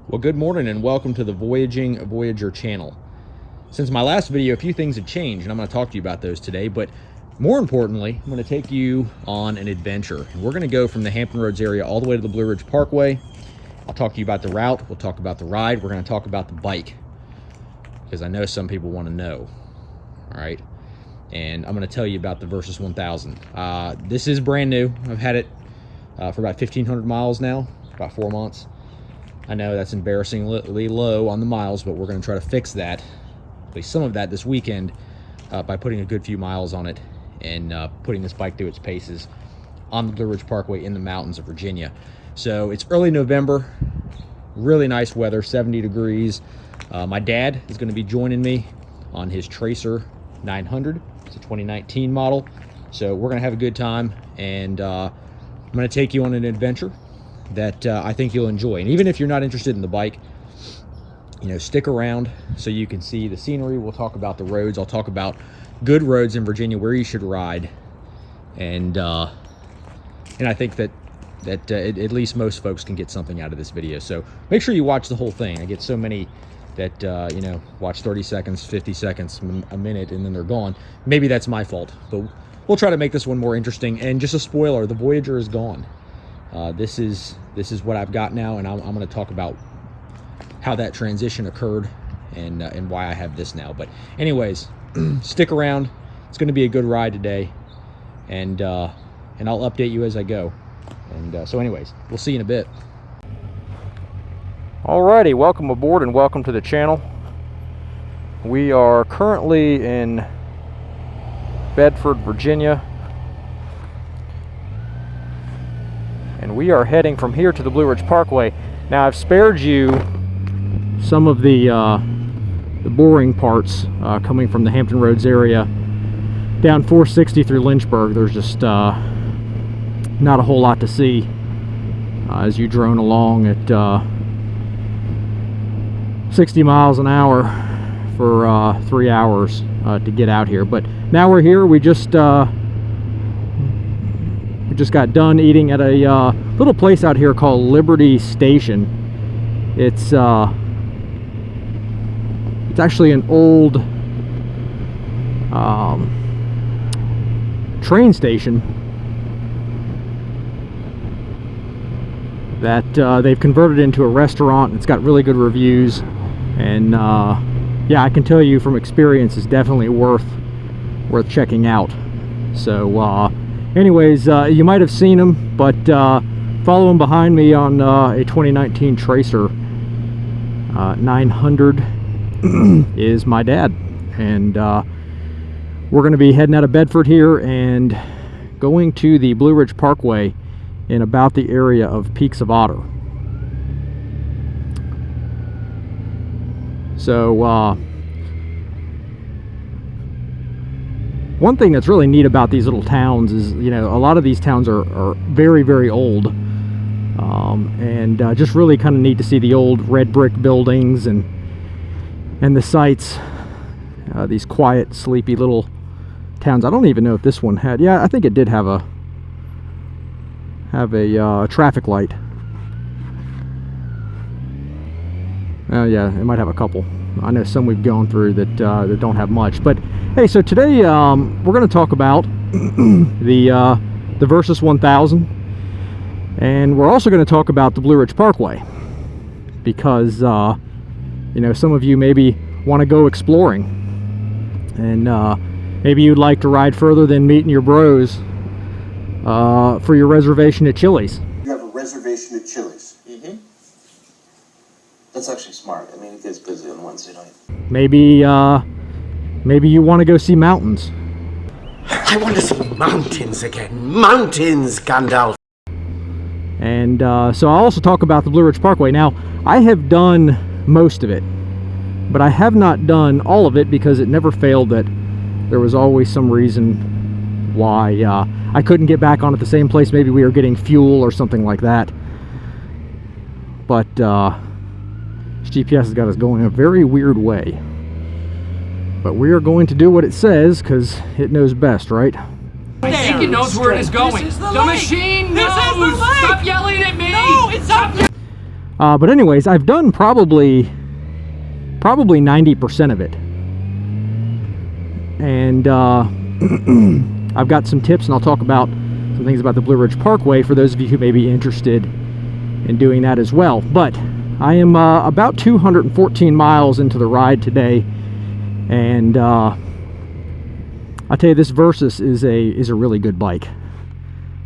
Well, good morning and welcome to the Voyaging Voyager channel. Since my last video, a few things have changed, and I'm going to talk to you about those today, but more importantly, I'm going to take you on an adventure. And we're going to go from the Hampton Roads area all the way to the Blue Ridge Parkway. I'll talk to you about the route, we'll talk about the ride, we're going to talk about the bike, because I know some people want to know. All right, and I'm going to tell you about the Versys 1000. This is brand new. I've had it for about 1,500 miles now, about 4 months. I know that's embarrassingly low on the miles, but we're going to try to fix that, at least some of that this weekend, by putting a good few miles on it and putting this bike through its paces on the Blue Ridge Parkway in the mountains of Virginia. So it's early November, really nice weather, 70 degrees. My dad is going to be joining me on his Tracer 900. It's a 2019 model. So we're going to have a good time, and I'm going to take you on an adventure that I think you'll enjoy. And even if you're not interested in the bike, you know, stick around so you can see the scenery. We'll talk about the roads. I'll talk about good roads in Virginia, where you should ride, and I think that at least most folks can get something out of this video. So make sure you watch the whole thing. I get so many that you know, watch 30 seconds, 50 seconds, a minute, and then they're gone. Maybe that's my fault, but we'll try to make this one more interesting. And just a spoiler, the Voyager is gone. This is what I've got now, and I'm going to talk about how that transition occurred and why I have this now. But anyways, stick around. It's going to be a good ride today, and I'll update you as I go. And so anyways, we'll see you in a bit. Alrighty, welcome aboard and welcome to the channel. We are currently in Bedford, Virginia, and we are heading from here to the Blue Ridge Parkway. Now, I've spared you some of the boring parts coming from the Hampton Roads area down 460 through Lynchburg. There's just not a whole lot to see as you drone along at 60 miles an hour for 3 hours to get out here. But now we're here. We just got done eating at a little place out here called Liberty Station. It's actually an old train station that they've converted into a restaurant. It's got really good reviews, and yeah, I can tell you from experience, it's definitely worth checking out. So anyways, you might have seen him, but following behind me on a 2019 Tracer 900 is my dad, and we're going to be heading out of Bedford here and going to the Blue Ridge Parkway in about the area of Peaks of Otter. So one thing that's really neat about these little towns is, you know, a lot of these towns are very, very old, and just really kind of neat to see the old red brick buildings and the sites, these quiet, sleepy little towns. I don't even know if this one had, yeah, I think it did have a traffic light. Yeah, it might have a couple. I know some we've gone through that don't have much. But hey, so today we're going to talk about the Versys 1000, and we're also going to talk about the Blue Ridge Parkway, because you know, some of you maybe want to go exploring, and maybe you'd like to ride further than meeting your bros for your reservation at Chili's. You have a reservation at Chili's. Mm-hmm. That's actually smart. I mean, it gets busy on Wednesday night. Maybe maybe you want to go see mountains. I want to see mountains again. Mountains, Gandalf. And so I'll also talk about the Blue Ridge Parkway. Now, I have done most of it, but I have not done all of it because it never failed that there was always some reason why I couldn't get back on at the same place. Maybe we were getting fuel or something like that. But this GPS has got us going in a very weird way. But we are going to do what it says, because it knows best, right? I think it knows where it is going. The machine knows! Stop yelling at me! No, it's up! But anyways, I've done probably 90% of it. And I've got some tips, and I'll talk about some things about the Blue Ridge Parkway for those of you who may be interested in doing that as well. But I am about 214 miles into the ride today, and I'll tell you, this Versys is a really good bike.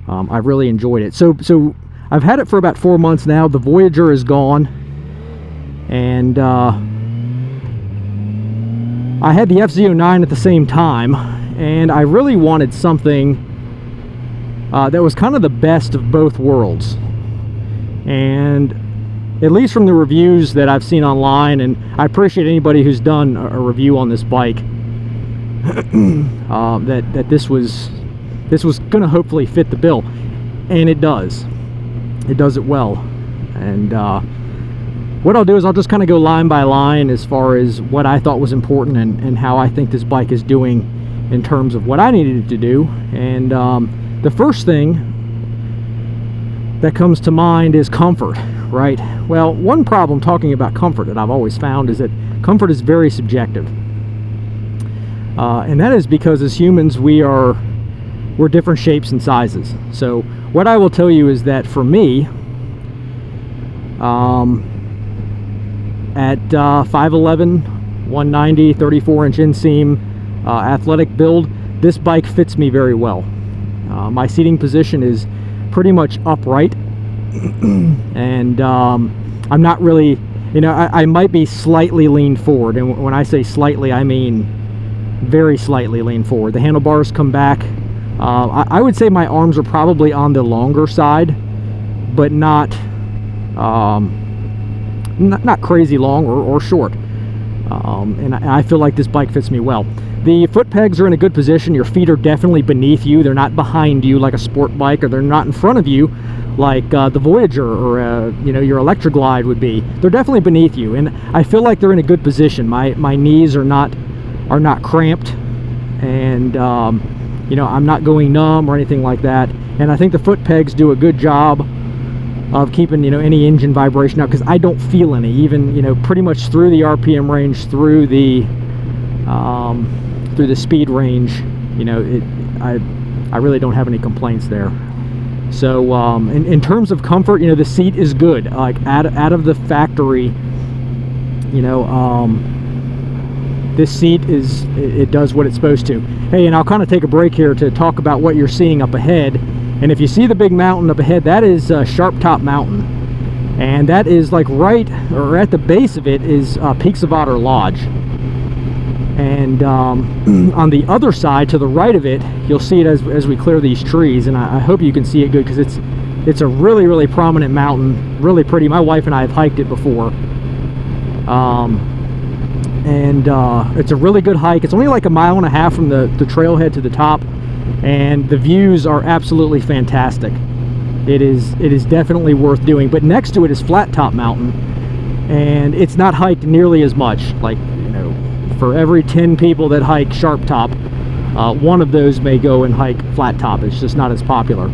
I've really enjoyed it. So I've had it for about 4 months now. The Voyager is gone, and I had the FZ09 at the same time, and I really wanted something that was kind of the best of both worlds. And at least from the reviews that I've seen online, and I appreciate anybody who's done a review on this bike, that this was going to hopefully fit the bill, and it does. It does it well. And what I'll do is I'll just kind of go line by line as far as what I thought was important, and how I think this bike is doing in terms of what I needed it to do. And the first thing that comes to mind is comfort, right? Well, one problem talking about comfort that I've always found is that comfort is very subjective. And that is because as humans, we're different shapes and sizes. So what I will tell you is that for me, at 5'11", 190, 34-inch inseam, athletic build, this bike fits me very well. My seating position is pretty much upright, and I'm not really, I might be slightly leaned forward, and when I say slightly, I mean very slightly leaned forward. The handlebars come back. I would say my arms are probably on the longer side, but not crazy long or short. And I feel like this bike fits me well. The foot pegs are in a good position. Your feet are definitely beneath you. They're not behind you like a sport bike, or they're not in front of you like the Voyager or your Electroglide would be. They're definitely beneath you, and I feel like they're in a good position. My knees are not cramped, and I'm not going numb or anything like that. And I think the foot pegs do a good job of keeping any engine vibration out, because I don't feel any, even pretty much through the RPM range, through the speed range. I really don't have any complaints there. So in terms of comfort, the seat is good. Like out of the factory, this seat it does what it's supposed to. Hey, and I'll kind of take a break here to talk about what you're seeing up ahead. And if you see the big mountain up ahead, that is Sharp Top Mountain, and that is like right or at the base of it is Peaks of Otter Lodge. And on the other side, to the right of it, you'll see it as we clear these trees, and I hope you can see it good, because it's a really, really prominent mountain, really pretty. My wife and I have hiked it before, and it's a really good hike. It's only like 1.5 miles from the trailhead to the top, and the views are absolutely fantastic. It is definitely worth doing. But next to it is Flat Top Mountain, and it's not hiked nearly as much. Like, for every 10 people that hike Sharp Top, one of those may go and hike Flat Top. It's just not as popular.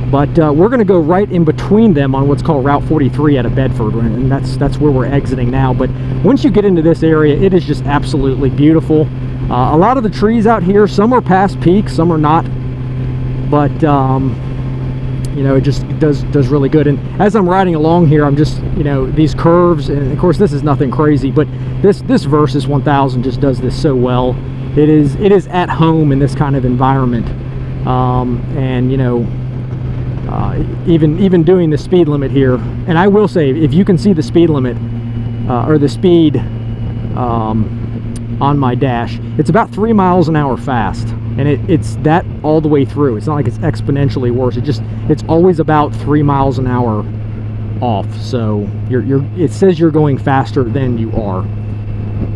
But we're going to go right in between them on what's called Route 43 out of Bedford, and that's where we're exiting now. But once you get into this area, it is just absolutely beautiful. A lot of the trees out here, some are past peak, some are not, but it just does really good. And as I'm riding along here, I'm just these curves, and of course this is nothing crazy, but this Versys 1000 just does this so well. It is at home in this kind of environment, and even doing the speed limit here. And I will say, if you can see the speed limit or the speed on my dash, it's about 3 miles an hour fast, and it's that all the way through. It's not like it's exponentially worse. It's always about 3 miles an hour off. So it says you're going faster than you are.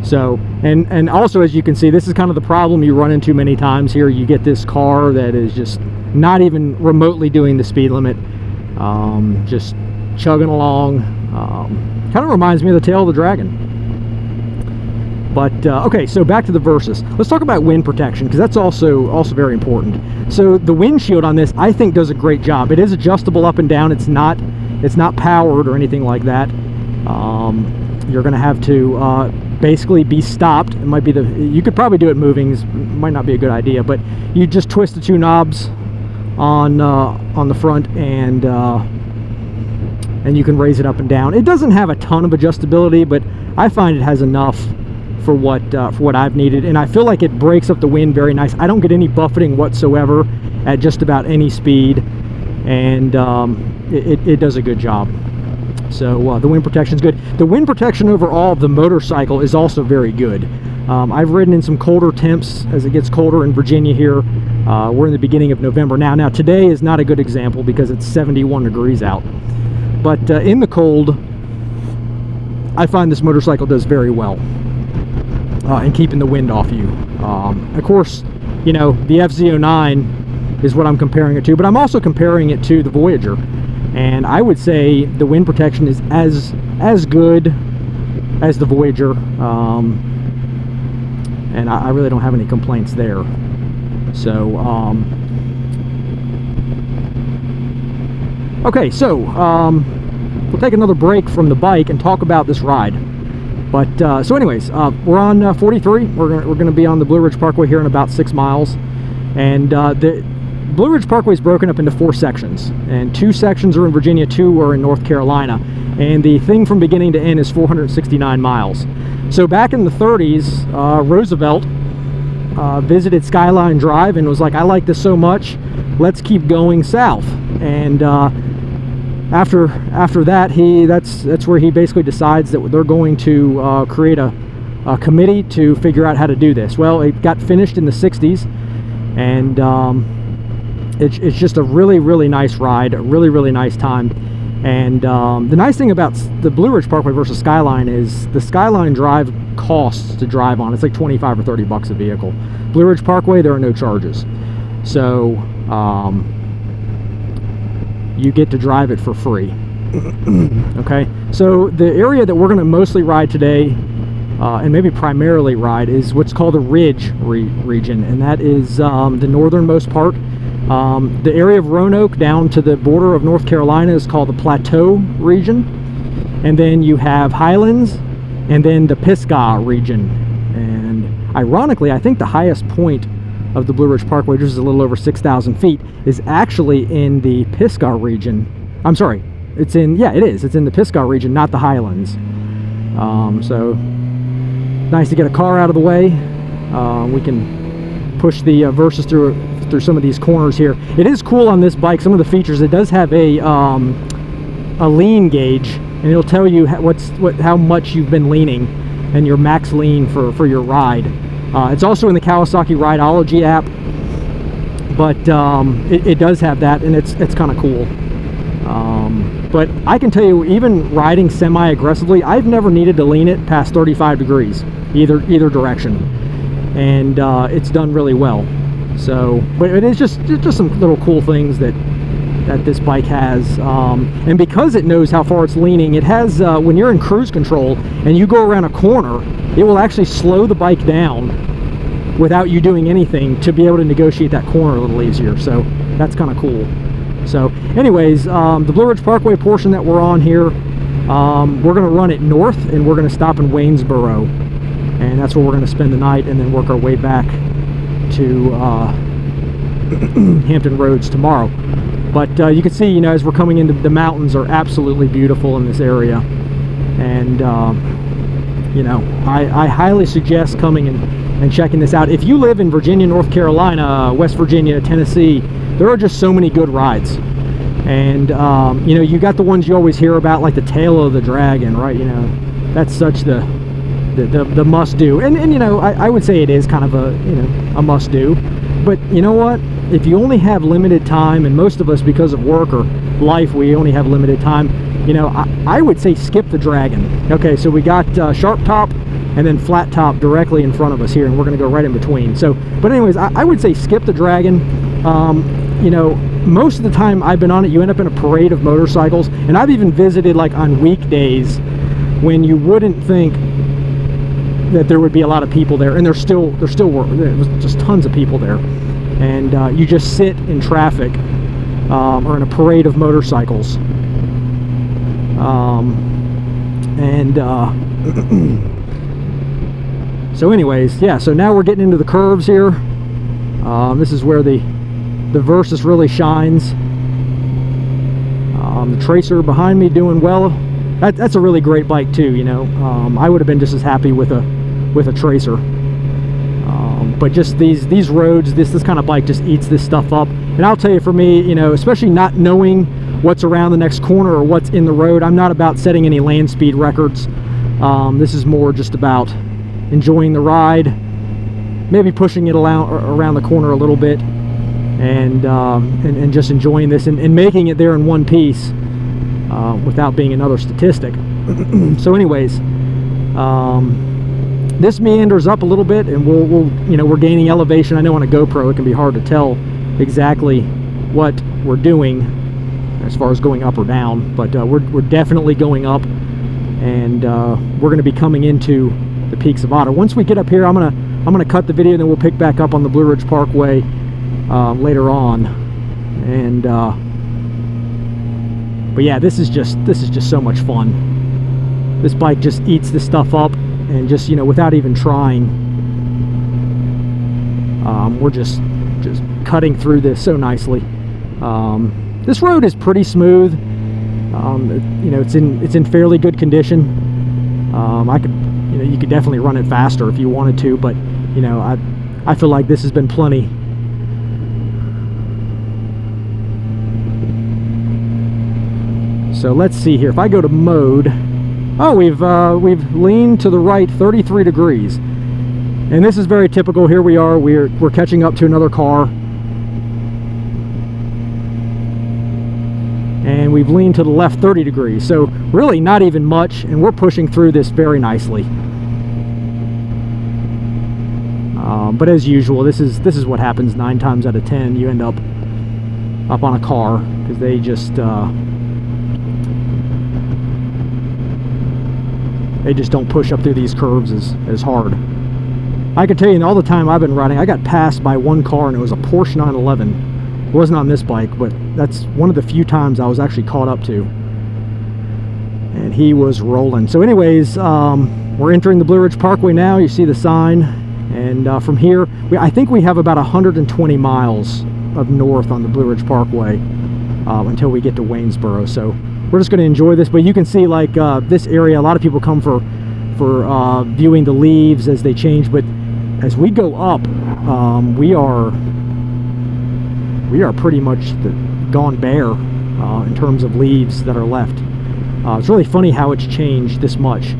So and also, as you can see, this is kind of the problem you run into many times here. You get this car that is just not even remotely doing the speed limit, just chugging along. Kind of reminds me of the Tail of the Dragon. But okay, so back to the Versys. Let's talk about wind protection, because that's also very important. So the windshield on this, I think, does a great job. It is adjustable up and down. It's not powered or anything like that. You're going to have to basically be stopped. It might be you could probably do it moving. It might not be a good idea, but you just twist the two knobs on the front, and you can raise it up and down. It doesn't have a ton of adjustability, but I find it has enough for what I've needed, and I feel like it breaks up the wind very nice. I don't get any buffeting whatsoever at just about any speed, and it does a good job. So the wind protection is good. The wind protection overall of the motorcycle is also very good. I've ridden in some colder temps as it gets colder in Virginia here. We're in the beginning of November now. Now today is not a good example because it's 71 degrees out. But in the cold, I find this motorcycle does very well in keeping the wind off you. Of course, you know, the FZ09 is what I'm comparing it to, but I'm also comparing it to the Voyager. And I would say the wind protection is as good as the Voyager, and I really don't have any complaints there. So okay, so we'll take another break from the bike and talk about this ride. But so anyways, we're on 43. We're gonna be on the Blue Ridge Parkway here in about 6 miles, and the Blue Ridge Parkway is broken up into 4 sections, and 2 sections are in Virginia, 2 are in North Carolina, and the thing from beginning to end is 469 miles. So back in the 30s, Roosevelt visited Skyline Drive and was like, I like this so much, let's keep going south. And after that, that's where he basically decides that they're going to create a committee to figure out how to do this. Well, it got finished in the 60s, and it's just a really nice ride, a really nice time. And the nice thing about the Blue Ridge Parkway versus Skyline is the Skyline Drive costs to drive on. It's like 25 or 30 bucks a vehicle. Blue Ridge Parkway, there are no charges, so you get to drive it for free. Okay, so the area that we're going to mostly ride today, and maybe primarily ride, is what's called the Ridge region, and that is the northernmost part. The area of Roanoke down to the border of North Carolina is called the Plateau region, and then you have Highlands, and then the Pisgah region. And ironically, I think the highest point of the Blue Ridge Parkway, which is a little over 6,000 feet, is actually in the Pisgah region. I'm sorry, it's in the Pisgah region, not the Highlands. So nice to get a car out of the way. We can push the Versys through some of these corners here. It is cool on this bike, some of the features. It does have a lean gauge, and it'll tell you how much you've been leaning and your max lean for your ride. It's also in the Kawasaki Rideology app, but it does have that, and it's kind of cool. But I can tell you, even riding semi-aggressively, I've never needed to lean it past 35 degrees either direction, and it's done really well. So, but it is just some little cool things that this bike has, and because it knows how far it's leaning, it has when you're in cruise control and you go around a corner, it will actually slow the bike down without you doing anything to be able to negotiate that corner a little easier. So that's kind of cool. So anyways, the Blue Ridge Parkway portion that we're on here, we're going to run it north, and we're going to stop in Waynesboro, and that's where we're going to spend the night, and then work our way back to Hampton Roads tomorrow. But you can see, you know, as we're coming into the mountains are absolutely beautiful in this area, and you know, I highly suggest coming and checking this out. If you live in Virginia, North Carolina, West Virginia, Tennessee, there are just so many good rides. And you know, you got the ones you always hear about, like the Tail of the Dragon, right? You know, that's such the must do, and you know, I would say it is kind of a, you know, a must do. But you know what, if you only have limited time, and most of us, because of work or life, we only have limited time, you know, I would say skip the Dragon. Okay, so we got sharp top and then flat top directly in front of us here, and we're going to go right in between. So, but anyways, I would say skip the Dragon. You know, most of the time I've been on it, you end up in a parade of motorcycles, and I've even visited like on weekdays when you wouldn't think that there would be a lot of people there, and there was just tons of people there, and you just sit in traffic or in a parade of motorcycles, And so anyways, yeah, so now we're getting into the curves here. This is where the Versys really shines. The Tracer behind me doing well. That's a really great bike too, you know. I would have been just as happy with a Tracer. But just these roads, this kind of bike just eats this stuff up. And I'll tell you, for me, you know, especially not knowing what's around the next corner or what's in the road, I'm not about setting any land speed records. This is more just about enjoying the ride, maybe pushing it around the corner a little bit, and just enjoying this and making it there in one piece without being another statistic. So anyways, this meanders up a little bit, and we'll you know, we're gaining elevation. I know on a GoPro it can be hard to tell exactly what we're doing as far as going up or down, but we're definitely going up, and we're going to be coming into the peaks of Otter. Once we get up here, I'm gonna cut the video, and then we'll pick back up on the Blue Ridge Parkway later on. And but yeah, this is just so much fun. This bike just eats this stuff up, and just, you know, without even trying, we're just cutting through this so nicely. This road is pretty smooth. You know, it's in fairly good condition. You know, you could definitely run it faster if you wanted to, but you know, I feel like this has been plenty. So let's see here. If I go to mode, oh, we've leaned to the right 33 degrees, and this is very typical. Here we are. We're catching up to another car, and we've leaned to the left 30 degrees. So really not even much, and we're pushing through this very nicely. But as usual, this is what happens 9 times out of 10. You end up on a car because they just don't push up through these curves as hard. I can tell you, in all the time I've been riding, I got passed by one car, and it was a Porsche 911. It wasn't on this bike, but that's one of the few times I was actually caught up to. And he was rolling. So anyways, we're entering the Blue Ridge Parkway now. You see the sign. And from here, I think we have about 120 miles of north on the Blue Ridge Parkway until we get to Waynesboro. So we're just going to enjoy this. But you can see, like, this area, a lot of people come for viewing the leaves as they change. But as we go up, we are pretty much gone bare in terms of leaves that are left. It's really funny how it's changed this much.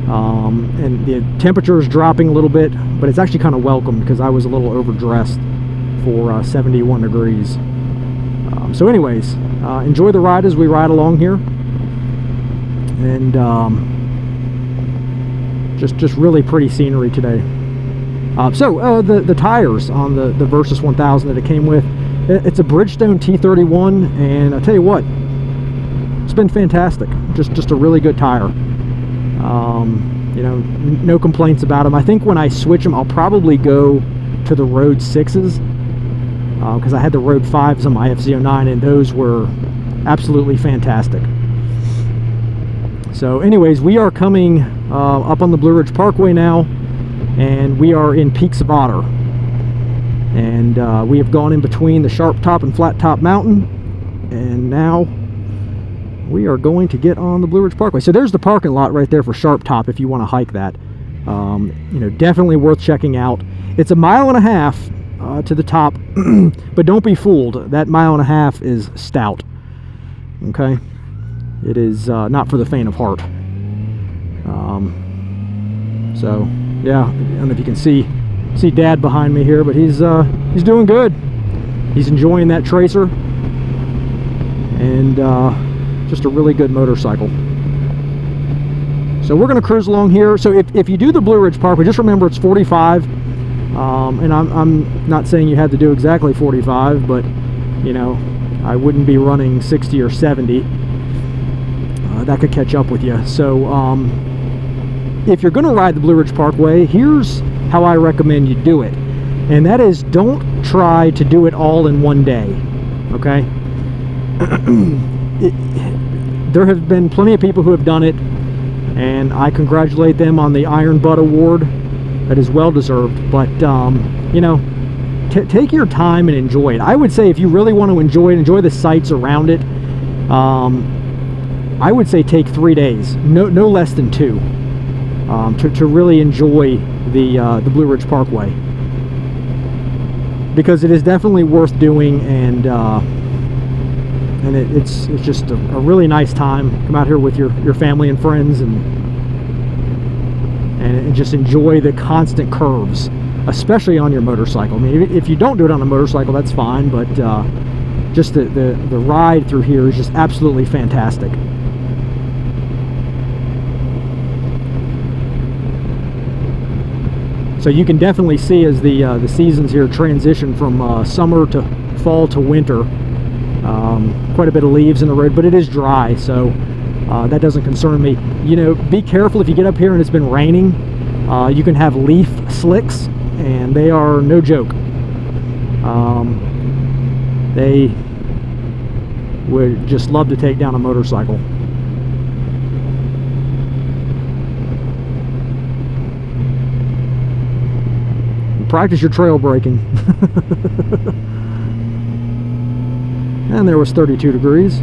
And the temperature is dropping a little bit, but it's actually kind of welcome because I was a little overdressed for 71 degrees. So anyways, enjoy the ride as we ride along here, and just really pretty scenery today. So the tires on the Versys 1000 that it came with, it's a Bridgestone T31, and I'll tell you what, it's been fantastic. Just a really good tire. You know, no complaints about them. I think when I switch them, I'll probably go to the Road 6s, because I had the Road 5s on my FZ09, and those were absolutely fantastic. So anyways, we are coming up on the Blue Ridge Parkway now, and we are in Peaks of Otter, and we have gone in between the Sharp Top and Flat Top Mountain, and now we are going to get on the Blue Ridge Parkway. So there's the parking lot right there for Sharp Top if you want to hike that. You know, definitely worth checking out. It's a 1.5 miles to the top, but don't be fooled. That 1.5 miles is stout. Okay, it is not for the faint of heart. So yeah, I don't know if you can see Dad behind me here, but he's doing good. He's enjoying that Tracer, and just a really good motorcycle. So we're going to cruise along here. So if you do the Blue Ridge Parkway, just remember it's 45. And I'm not saying you had to do exactly 45, but you know, I wouldn't be running 60 or 70. That could catch up with you. So if you're going to ride the Blue Ridge Parkway, here's how I recommend you do it. And that is, don't try to do it all in one day. Okay? There have been plenty of people who have done it. and I congratulate them on the Iron Butt Award. That is well deserved. But you know, take your time and enjoy it. I would say if you really want to enjoy the sights around it, I would say take 3 days, no less than 2, to really enjoy the Blue Ridge Parkway, because it is definitely worth doing, and it's just a really nice time. Come out here with your family and friends, and just enjoy the constant curves, especially on your motorcycle. I mean, if you don't do it on a motorcycle, that's fine, but just the ride through here is just absolutely fantastic. So you can definitely see as the seasons here transition from summer to fall to winter. Quite a bit of leaves in the road, but it is dry, so that doesn't concern me. You know, be careful if you get up here and it's been raining. You can have leaf slicks, and they are no joke. They would just love to take down a motorcycle. Practice your trail braking. And there was 32 degrees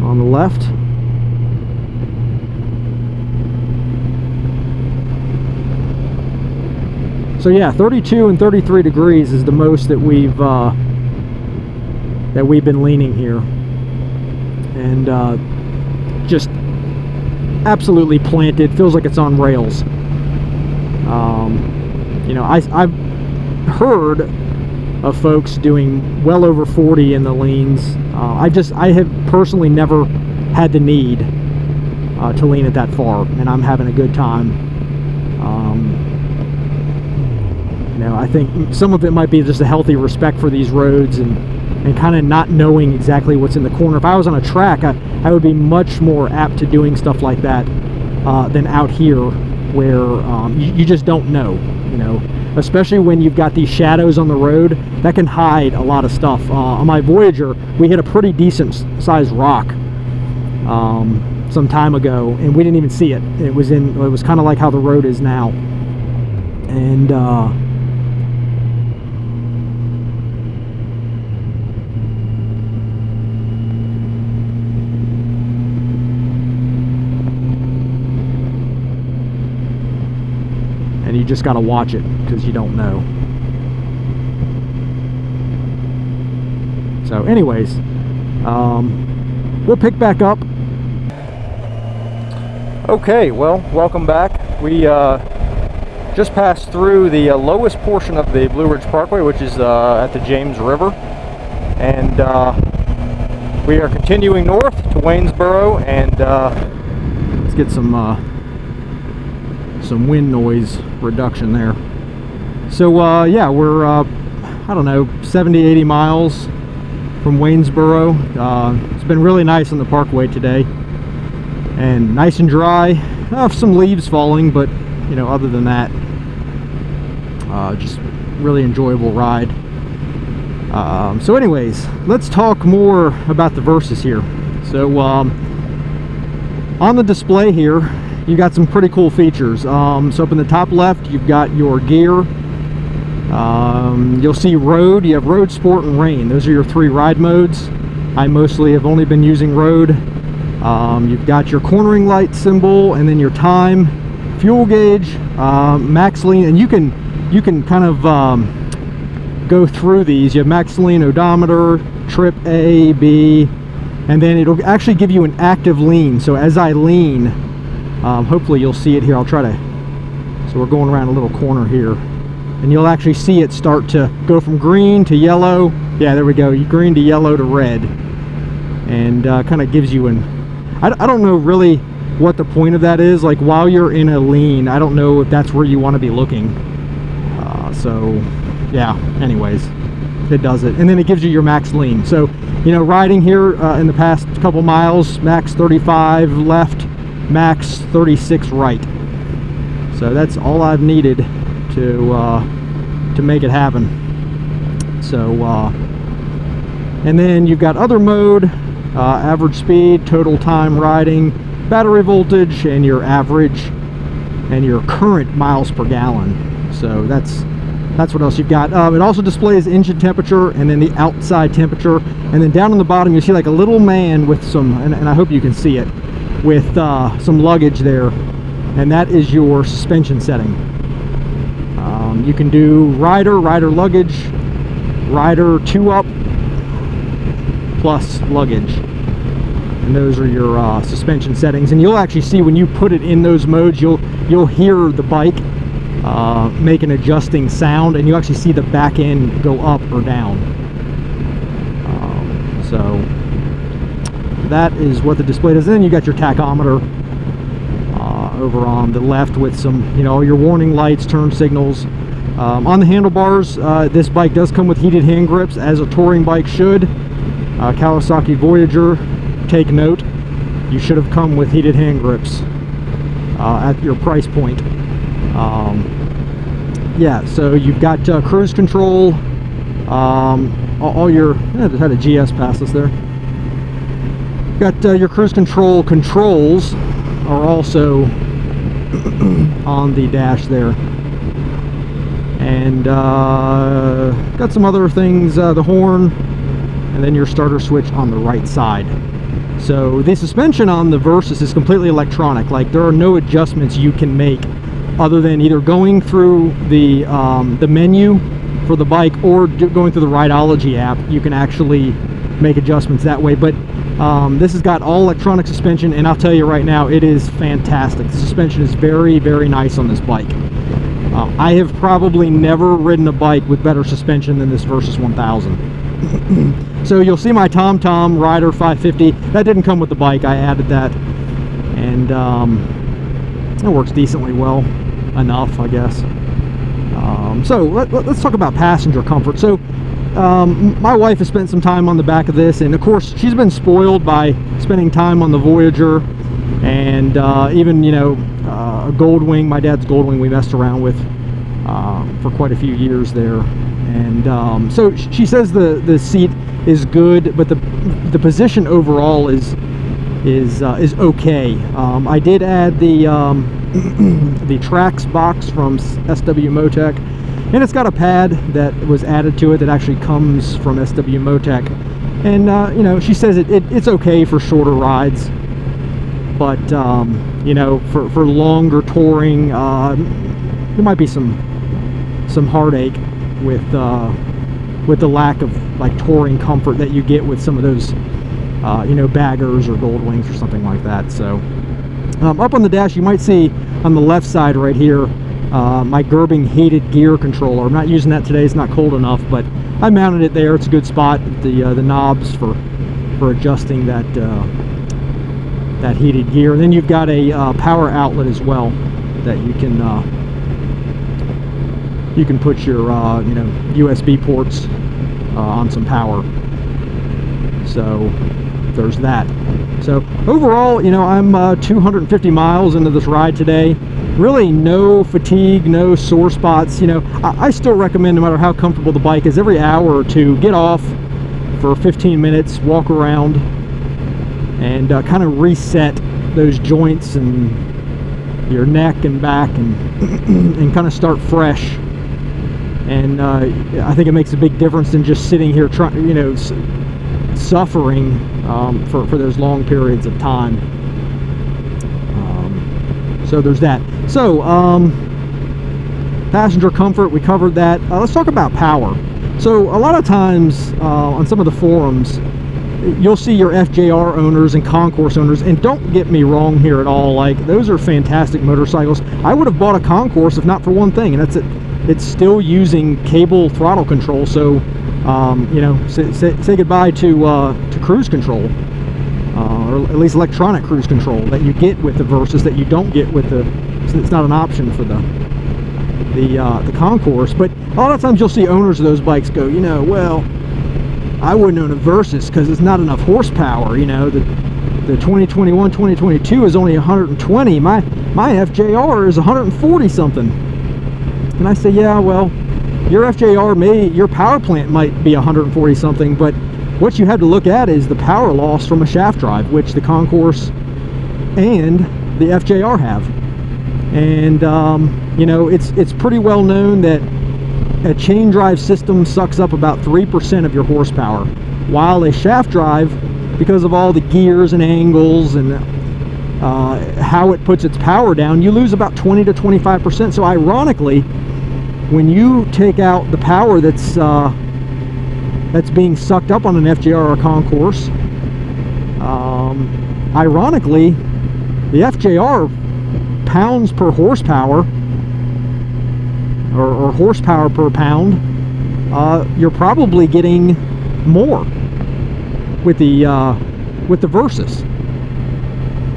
on the left. So yeah, 32 and 33 degrees is the most that we've been leaning here, and just absolutely planted. Feels like it's on rails. You know, I've heard of folks doing well over 40 in the leans. I have personally never had the need to lean it that far, and I'm having a good time. You know, I think some of it might be just a healthy respect for these roads, and kind of not knowing exactly what's in the corner. If I was on a track, I would be much more apt to doing stuff like that than out here, where you just don't know, you know, especially when you've got these shadows on the road that can hide a lot of stuff. On my Voyager, we hit a pretty decent sized rock some time ago, and we didn't even see it. It was kind of like how the road is now, and you just got to watch it, because you don't know. So anyways, we'll pick back up. Okay, well, welcome back. We just passed through the lowest portion of the Blue Ridge Parkway, which is at the James River, and we are continuing north to Waynesboro, and let's get some wind noise reduction there. So yeah, we're I don't know, 70-80 miles from Waynesboro. It's been really nice on the Parkway today, and nice and dry. Some leaves falling, but you know, other than that, just really enjoyable ride. So anyways, let's talk more about the Versys here. So on the display here, you got some pretty cool features. So up in the top left, you've got your gear. You'll see road. You have road, sport, and rain. Those are your 3 ride modes. I mostly have only been using road. You've got your cornering light symbol, and then your time, fuel gauge, max lean, and you can kind of go through these. You have max lean, odometer, trip A, B, and then it'll actually give you an active lean. So as I lean, hopefully you'll see it here. I'll try to, so we're going around a little corner here, and you'll actually see it start to go from green to yellow. Yeah, there we go, green to yellow to red, and kind of gives you an, I don't know really what the point of that is. Like, while you're in a lean, I don't know if that's where you want to be looking. So yeah, anyways, it does it, and then it gives you your max lean. So, you know, riding here in the past couple miles, max 35 left, max 36 right. So that's all I've needed to make it happen. So and then you've got other mode, average speed, total time riding, battery voltage and your average and your current miles per gallon. So that's what else you've got. It also displays engine temperature and then the outside temperature, and then down on the bottom you see like a little man with some, and I hope you can see it, with some luggage there, and that is your suspension setting. You can do rider luggage, rider 2-up, plus luggage, and those are your suspension settings. And you'll actually see when you put it in those modes, you'll hear the bike make an adjusting sound, and you actually see the back end go up or down. So that is what the display does. And then you got your tachometer over on the left with some, all your warning lights, turn signals. On the handlebars, this bike does come with heated hand grips, as a touring bike should. Kawasaki Voyager, take note, you should have come with heated hand grips at your price point. Yeah, so you've got cruise control, all your, just had a GS pass us there. Got your cruise control controls are also on the dash there. And got some other things, the horn, and then your starter switch on the right side. So the suspension on the Versys is completely electronic. Like, there are no adjustments you can make other than either going through the menu for the bike or going through the Rideology app. You can actually make adjustments that way. But this has got all electronic suspension, and I'll tell you right now, it is fantastic. The suspension is very, very nice on this bike. I have probably never ridden a bike with better suspension than this Versys 1000. So you'll see my TomTom Rider 550. That didn't come with the bike. I added that, and it works decently well enough, I guess. So let's talk about passenger comfort. So my wife has spent some time on the back of this, and of course she's been spoiled by spending time on the Voyager, and even a Goldwing, my dad's Goldwing, we messed around with for quite a few years there. And so she says the seat is good, but the position overall is okay. I did add the the Trax box from SW Motec, and it's got a pad that was added to it that actually comes from SW Motec. And she says it's okay for shorter rides, but for longer touring, there might be some heartache with the lack of like touring comfort that you get with some of those baggers or Goldwings or something like that. So up on the dash you might see on the left side right here my Gerbing heated gear controller. I'm not using that today, it's not cold enough, but I mounted it there. It's a good spot, the knobs for adjusting that that heated gear. And then you've got a power outlet as well that you can put your USB ports on some power. So there's that. So overall, I'm 250 miles into this ride today. Really no fatigue, no sore spots. I still recommend, no matter how comfortable the bike is, every hour or two get off for 15 minutes, walk around, and kind of reset those joints and your neck and back, and kind of start fresh. And I think it makes a big difference than just sitting here suffering for those long periods of time. So there's that. So passenger comfort, we covered that. Let's talk about power. So a lot of times on some of the forums, you'll see your FJR owners and Concourse owners, and don't get me wrong here at all, like, those are fantastic motorcycles. I would have bought a Concourse if not for one thing, and that's it. It's still using cable throttle control. So say goodbye to cruise control, or at least electronic cruise control that you get with the Versys that you don't get with the, so it's not an option for the Concourse. But a lot of times you'll see owners of those bikes go, well, I wouldn't own a Versys because it's not enough horsepower. The 2021 2022 is only 120. My FJR is 140 something. And I say, yeah, well, your FJR your power plant might be 140 something, but what you have to look at is the power loss from a shaft drive, which the Concourse and the FJR have. And you know, it's pretty well known that a chain drive system sucks up about 3% of your horsepower, while a shaft drive, because of all the gears and angles and how it puts its power down, you lose about 20 to 25%. So ironically, when you take out the power that's being sucked up on an FJR or a concourse, ironically, the FJR pounds per horsepower, or horsepower per pound, you're probably getting more with the Versys.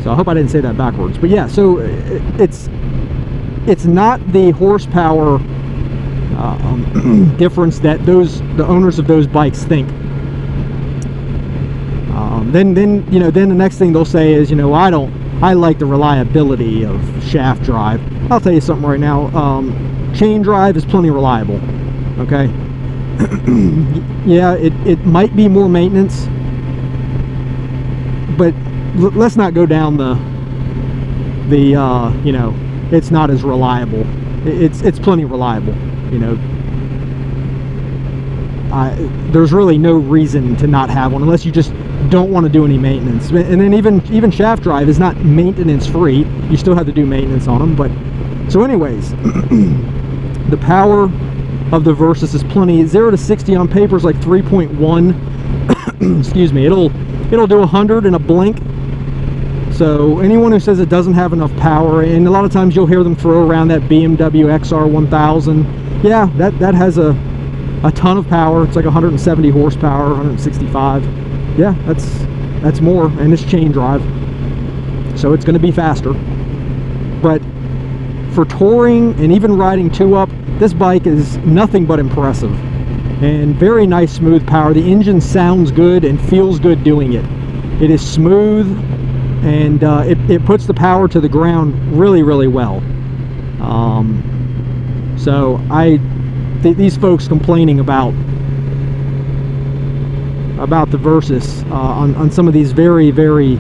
So I hope I didn't say that backwards. But yeah, so it's not the horsepower difference that the owners of those bikes think. Then you know, then the next thing they'll say is, you know, I like the reliability of shaft drive. I'll tell you something right now. Chain drive is plenty reliable. Okay. Yeah, it might be more maintenance, but let's not go down the you know, it's not as reliable. It's plenty reliable. You know, there's really no reason to not have one unless you just don't want to do any maintenance. And then even shaft drive is not maintenance free. You still have to do maintenance on them. But so anyways, the power of the Versys is plenty. 0 to 60 on paper is like 3.1. Excuse me. It'll do 100 in a blink. So anyone who says it doesn't have enough power, and a lot of times you'll hear them throw around that BMW XR 1000. Yeah, that has a ton of power. It's like 170 horsepower, 165. Yeah, that's more, and it's chain drive, so it's going to be faster. But for touring and even riding 2-up, this bike is nothing but impressive, and very nice smooth power. The engine sounds good and feels good doing it. It is smooth, and it puts the power to the ground really, really well. So these folks complaining about the Versys on some of these very, very,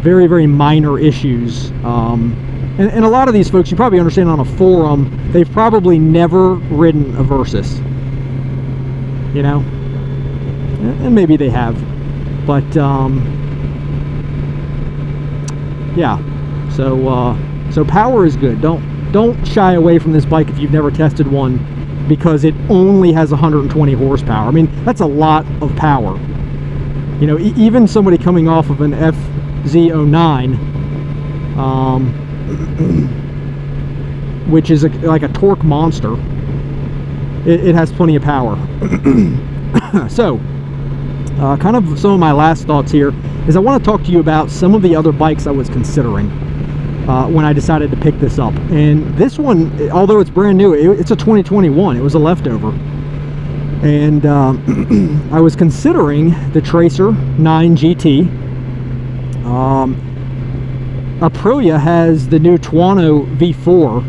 very, very minor issues, and a lot of these folks, you probably understand, on a forum, they've probably never ridden a Versys, you know, and maybe they have, but yeah. So power is good. Don't shy away from this bike if you've never tested one, because it only has 120 horsepower. I mean, that's a lot of power. You know, even somebody coming off of an FZ09, which is like a torque monster, it has plenty of power. So, kind of some of my last thoughts here is I want to talk to you about some of the other bikes I was considering when I decided to pick this up. And this one, although it's brand new, it's a 2021. It was a leftover. And I was considering the Tracer 9 GT. Aprilia has the new Tuono V4,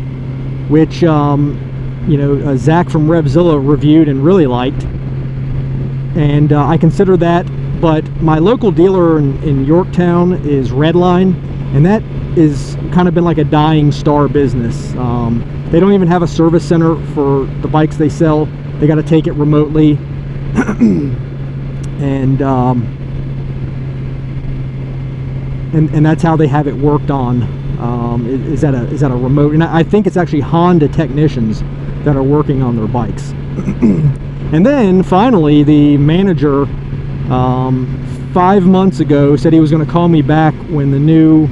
which you know, Zach from Revzilla reviewed and really liked. And I consider that, but my local dealer in Yorktown is Redline, and that is kind of been like a dying star business. They don't even have a service center for the bikes they sell. They got to take it remotely. and that's how they have it worked on, is at a remote. And I think it's actually Honda technicians that are working on their bikes. And then finally, the manager 5 months ago said he was going to call me back when the new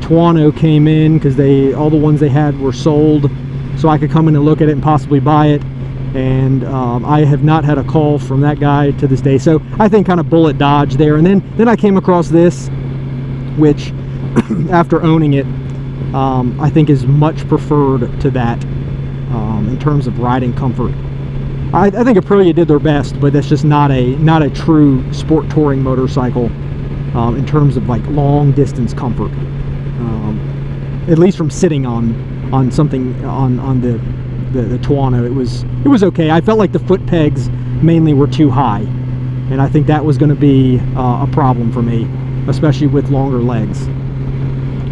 Tuono came in, because all the ones they had were sold, so I could come in and look at it and possibly buy it. And I have not had a call from that guy to this day, so I think kind of bullet dodge there. And then I came across this, which after owning it, I think is much preferred to that in terms of riding comfort. I think Aprilia did their best, but that's just not a true sport touring motorcycle in terms of like long distance comfort. At least from sitting on something on the Tuono, it was okay. I felt like the foot pegs mainly were too high, and I think that was going to be a problem for me. especially with longer legs,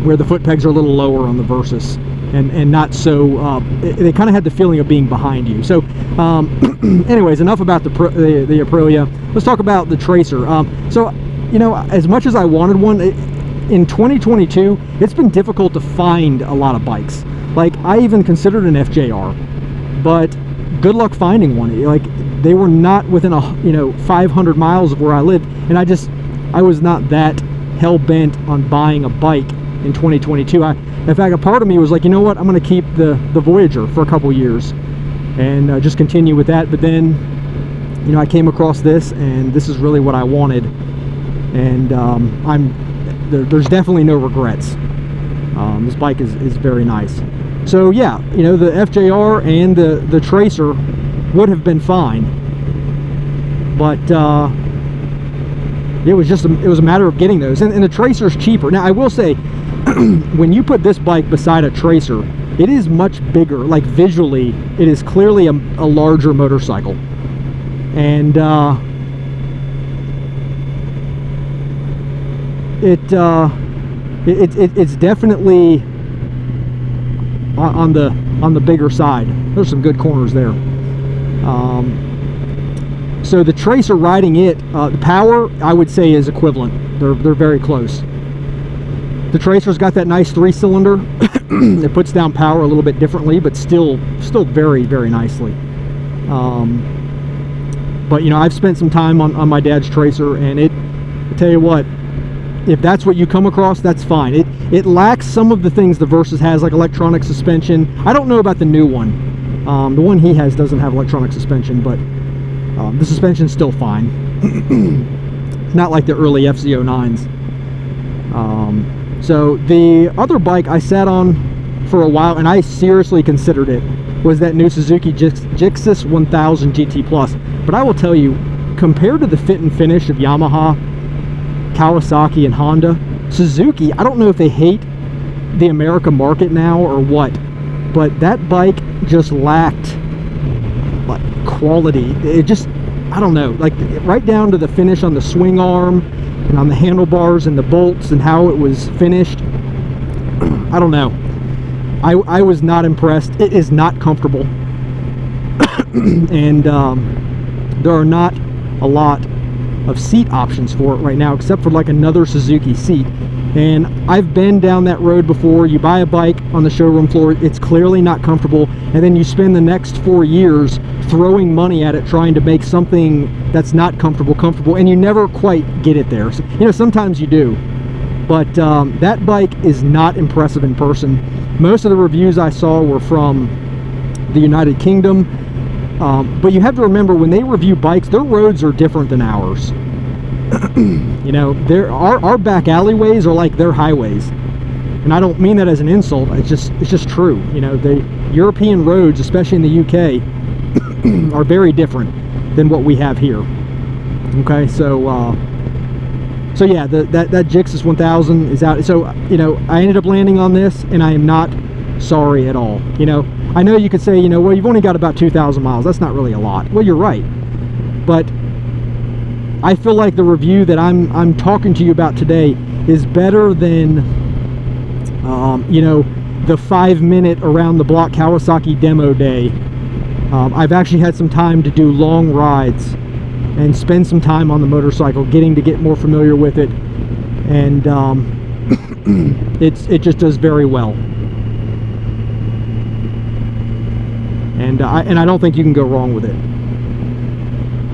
where the foot pegs are a little lower on the Versys, and not so, they kind of had the feeling of being behind you. So anyways, enough about the Aprilia. Let's talk about the Tracer. So, you know, as much as I wanted one, in 2022, it's been difficult to find a lot of bikes. Like, I even considered an FJR, but good luck finding one. Like, they were not within 500 miles of where I lived, and I was not that hell-bent on buying a bike in 2022. In fact, a part of me was like, you know what, I'm going to keep the Voyager for a couple years and just continue with that. But then, you know, I came across this, and this is really what I wanted, and there's definitely no regrets. This bike is very nice. So yeah, you know, the FJR and the Tracer would have been fine, but it was a matter of getting those, and the Tracer's cheaper. Now I will say, when you put this bike beside a Tracer, it is much bigger. Like, visually, it is clearly a larger motorcycle, and it's definitely on the bigger side. There's some good corners there. So the Tracer, riding it, the power, I would say, is equivalent. They're very close. The Tracer's got that nice 3-cylinder. It puts down power a little bit differently, but still very, very nicely. But, you know, I've spent some time on my dad's Tracer, and I tell you what, if that's what you come across, that's fine. It lacks some of the things the Versys has, like electronic suspension. I don't know about the new one. The one he has doesn't have electronic suspension, but the suspension's still fine. Not like the early FZ09s. So the other bike I sat on for a while, and I seriously considered it, was that new Suzuki Gixxis 1000 GT Plus. But I will tell you, compared to the fit and finish of Yamaha, Kawasaki, and Honda, Suzuki, I don't know if they hate the America market now or what, but that bike just lacked, like, quality. It just, I don't know, like, right down to the finish on the swing arm and on the handlebars and the bolts and how it was finished. I don't know. I was not impressed. It is not comfortable. And there are not a lot of seat options for it right now, except for like another Suzuki seat. And I've been down that road before. You buy a bike on the showroom floor, it's clearly not comfortable, and then you spend the next 4 years throwing money at it trying to make something that's not comfortable, and you never quite get it there. So, you know, sometimes you do, but that bike is not impressive in person. Most of the reviews I saw were from the United Kingdom, but you have to remember, when they review bikes, their roads are different than ours. You know, our back alleyways are like their highways, and I don't mean that as an insult. It's just true. You know, the European roads, especially in the UK, are very different than what we have here. Okay, so yeah, that Gixxis 1000 is out. So, you know, I ended up landing on this, and I am not sorry at all. You know, I know you could say, you know, well, you've only got about 2,000 miles. That's not really a lot. Well, you're right, but I feel like the review that I'm talking to you about today is better than, you know, the 5-minute around the block Kawasaki demo day. I've actually had some time to do long rides and spend some time on the motorcycle, getting to get more familiar with it, and it just does very well. And I don't think you can go wrong with it.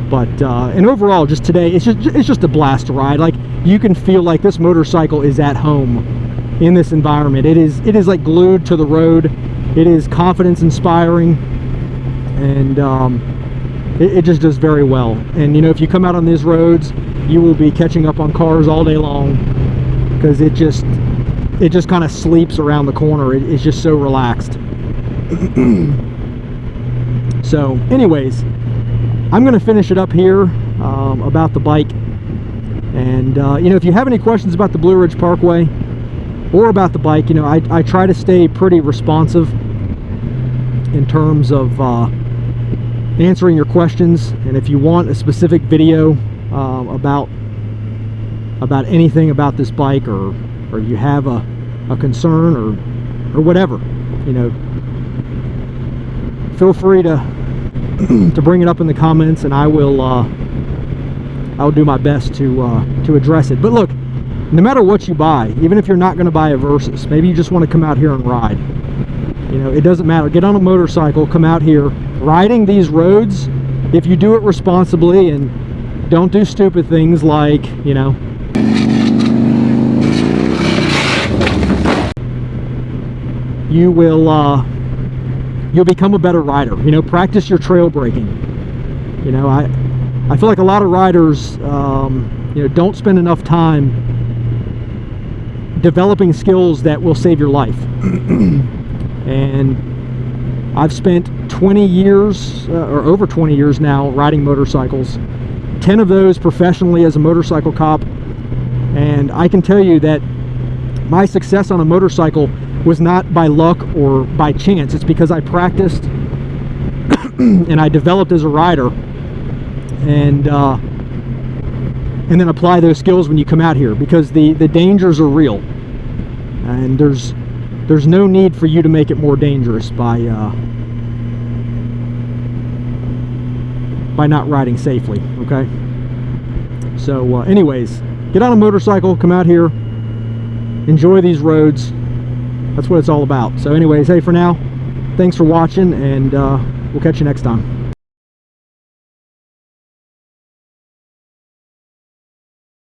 But and overall, just today, it's just a blast to ride. Like, you can feel like this motorcycle is at home in this environment. It is like glued to the road. It is confidence inspiring, and it just does very well. And, you know, if you come out on these roads, you will be catching up on cars all day long, because it just kind of sleeps around the corner. It's just so relaxed. So anyways, I'm going to finish it up here about the bike. And you know, if you have any questions about the Blue Ridge Parkway or about the bike, you know, I try to stay pretty responsive in terms of answering your questions. And if you want a specific video about about anything about this bike, or you have a concern or whatever, you know, feel free to bring it up in the comments, and I'll do my best to address it. But look, no matter what you buy, even if you're not going to buy a Versys, maybe you just want to come out here and ride, you know, it doesn't matter. Get on a motorcycle, come out here. Riding these roads, if you do it responsibly and don't do stupid things like, you know, you'll become a better rider. You know, practice your trail braking. You know, I feel like a lot of riders, you know, don't spend enough time developing skills that will save your life. And I've spent 20 years, or over 20 years now, riding motorcycles. 10 of those professionally as a motorcycle cop. And I can tell you that my success on a motorcycle was not by luck or by chance. It's because I practiced and I developed as a rider, and then apply those skills when you come out here, because the dangers are real, and there's no need for you to make it more dangerous by not riding safely. Okay, so anyways, get on a motorcycle, come out here, enjoy these roads. That's what it's all about. So anyways, hey, for now, thanks for watching, and we'll catch you next time.